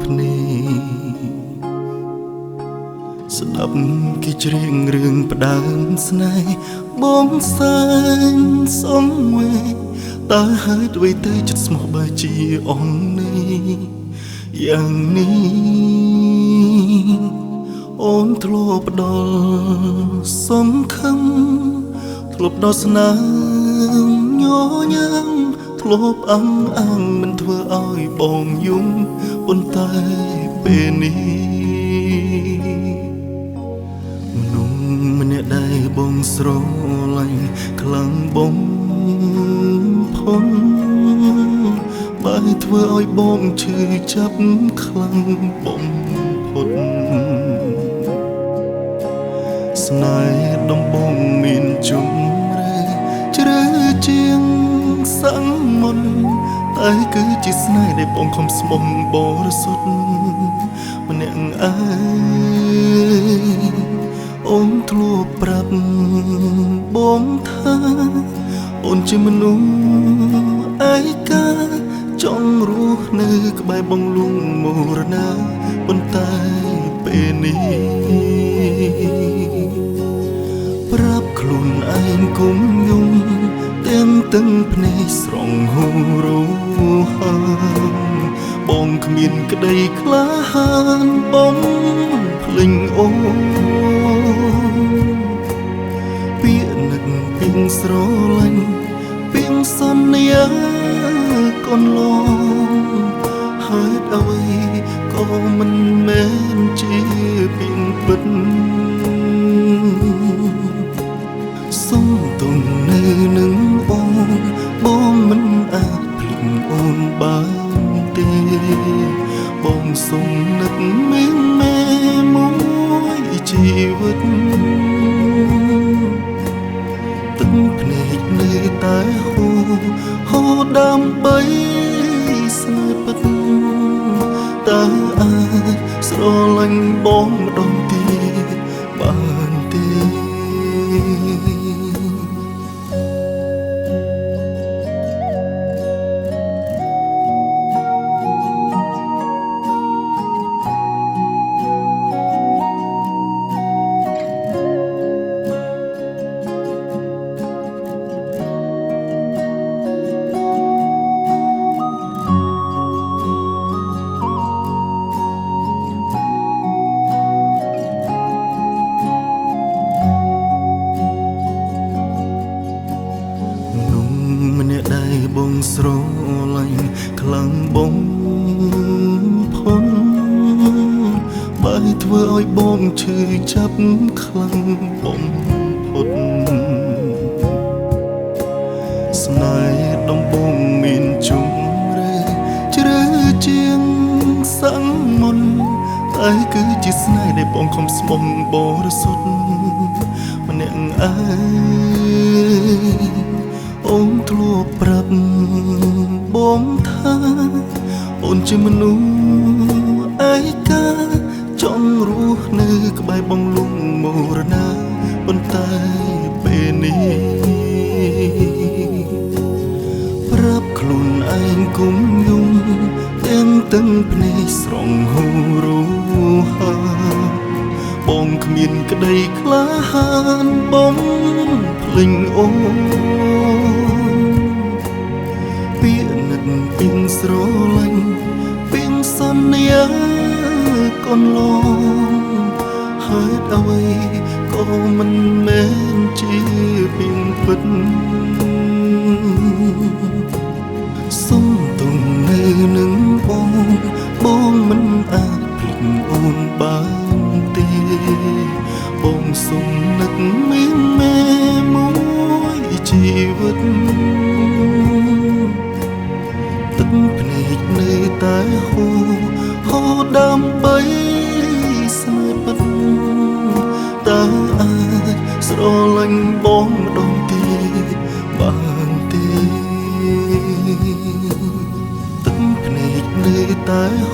ភ្នែកស្ដាប់គេច្រៀងរឿងផ្ដើមស្នេហ៍បងសែនសំវេតើហេតុអ្វីទៅចិត្តស្មោះបើជាអងនេះយ៉ាងនេះអូនធ្លាប់ដល់សង្ឃឹមធ្លាប់ដល់ស្នាមញញឹមធ្លាប់អង្អាងមិនធ្វើឲ្យបងយំប៉ុន្តែពេលនេះមនុស្សម្នាក់ដែលបងស្រឡាញ់ខ្លាំងបងផុនបើធ្វើឲ្យបងឈឺចាប់ខ្លាំងបំផុតស្នេហ៍ដំបងមានជម្រៅជ្រៅជាងសាំងមុនតែគឺជាស្នេហ៍ដែលបងខំស្មោះបរិសុទ្ធម្នាក់ឯងអូនធ្លាប់ប្រាប់បងថាអូនជាមនុស្សឯកាចង់រស់នៅក្បែរបងលួងមរណាប៉ុន្តែពេលនេះប្រាប់ខ្លួនឯងគុំយំទាំងទឹកភ្នែកស្រង់ហូររហើមបងគ្មានក្តីក្លាហានបងភ្លេចអូនពាក្យនឹកពីងស្រឡាញ់ពីងសន្យាកូនឡងហេតុអ្វីក៏មិនមែនជាពីងពិតសុំទុំនៅនឹងបងមិនអាចភ្លេចអូនបានទេបងសុំនឹកមានមេមួយជីវិតទឹកភ្នែកនៅតែហូរដើម្បីស្នេហ៍ពិតតើអាចស្រឡាញ់បងម្ដងទៀតបានទេបងស្រឡាញ់ខ្លាំងបងផុនបើធ្វើឲ្យបងឈឺចាប់ខ្លាំងបំផុតស្នេហ៍ដំបងមានជម្រៅជ្រៅជាងសាំងមុនតែគឺជាស្នេហ៍ដែលបងខំស្មោះបរិសុទ្ធម្នាក់ឯងអូនធ្លាប់ប្រាប់បងថាអូនជាមនុស្សឯកាចង់រស់នៅក្បែរបងលួងមរណាប៉ុន្តែពេលនេះប្រាប់ខ្លួនឯងគុំយំទាំងទឹកភ្នែកស្រង់ហូររហើបងគ្មានក្តីក្លាហានបងភ្លេចអូនពាក្យនឹកពីងស្រឡាញ់ពីងសន្យាកូនឡងហេតុអ្វីក៏មិនមែនជាពីងពិតសុំទុំនៅនឹងបងមិនអាចភ្លេចអូនបានទេបងសុំនឹកមានមេមួយជីវិតទឹកភ្នែកនៅតែហូរដើម្បីស្នេហ៍ពិតតើអាចស្រឡាញ់បងម្ដងទៀតបានទេទឹកភ្នែកនៅតែហ